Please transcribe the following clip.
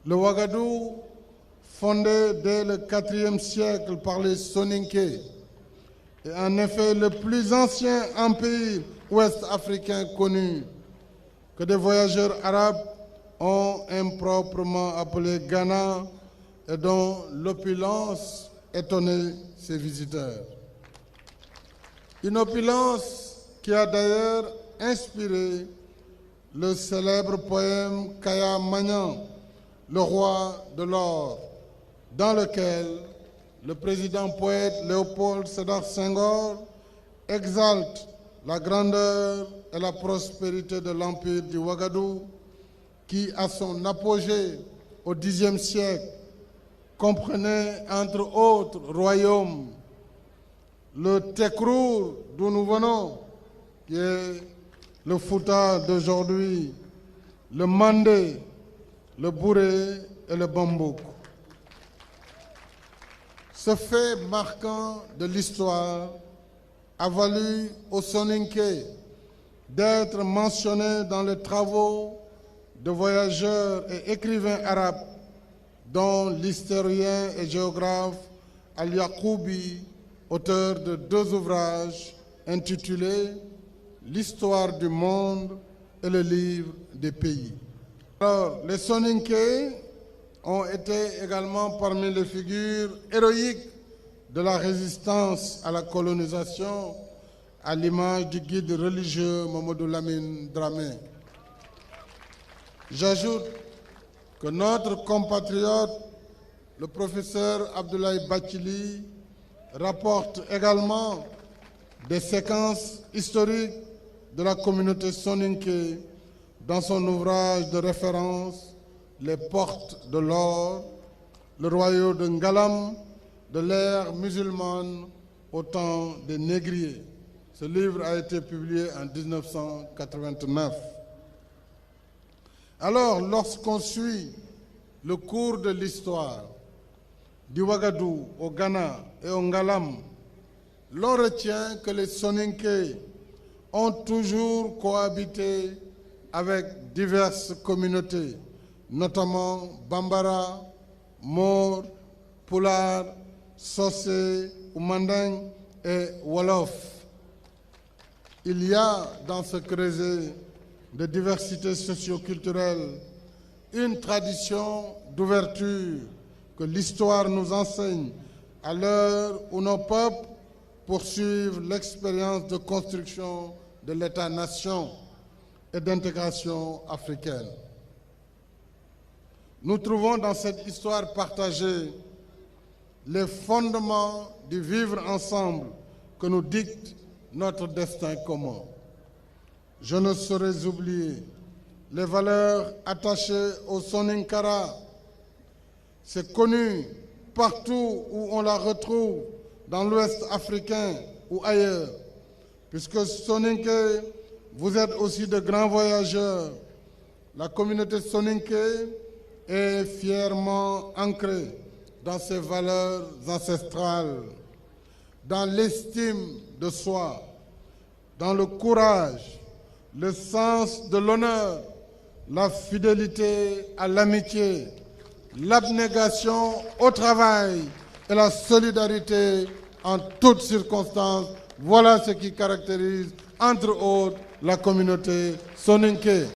Le Ouagadougou, fondé dès le IVe siècle par les Soninké, est en effet le plus ancien empire ouest-africain connu, que des voyageurs arabes ont improprement appelé Ghana et dont l'opulence étonnait ses visiteurs. Une opulence qui a d'ailleurs inspiré le célèbre poème Kaya Magnan, le roi de l'or, dans lequel le président poète Léopold Sédar Senghor exalte la grandeur et la prospérité de l'empire du Ouagadougou, qui, à son apogée au Xe siècle, comprenait entre autres royaumes le Tekrour d'où nous venons, qui est le Fouta d'aujourd'hui, le Mandé, le Bouré et le Bambouk. Ce fait marquant de l'histoire a valu aux Soninké d'être mentionné dans les travaux de voyageurs et écrivains arabes, dont l'historien et géographe Al-Yaqoubi, auteur de 2 ouvrages intitulés « L'histoire du monde » et « Le livre des pays ». Alors, les Soninké ont été également parmi les figures héroïques de la résistance à la colonisation, à l'image du guide religieux Mamadou Lamine Dramé. J'ajoute que notre compatriote, le professeur Abdoulaye Bathily, rapporte également des séquences historiques de la communauté soninké dans son ouvrage de référence « Les portes de l'or, le royaume de Ngalam, de l'ère musulmane au temps des négriers ». Ce livre a été publié en 1989. Alors, lorsqu'on suit le cours de l'histoire du Ouagadougou au Ghana et au Ngalam, l'on retient que les Soninké ont toujours cohabité avec diverses communautés, notamment Bambara, Mor, Pulaar, Socé, Oumanding et Wolof. Il y a dans ce creuset de diversité socio-culturelle une tradition d'ouverture que l'histoire nous enseigne à l'heure où nos peuples poursuivent l'expérience de construction de l'État-nation et d'intégration africaine. Nous trouvons dans cette histoire partagée les fondements du vivre ensemble que nous dicte notre destin commun. Je ne saurais oublier les valeurs attachées au Soninkara. C'est connu partout où on la retrouve, dans l'Ouest africain ou ailleurs, puisque Soninké, vous êtes aussi de grands voyageurs. La communauté Soninké est fièrement ancrée dans ses valeurs ancestrales, dans l'estime de soi, dans le courage, le sens de l'honneur, la fidélité à l'amitié, l'abnégation au travail et la solidarité en toutes circonstances. Voilà ce qui caractérise, entre autres, la communauté soninké.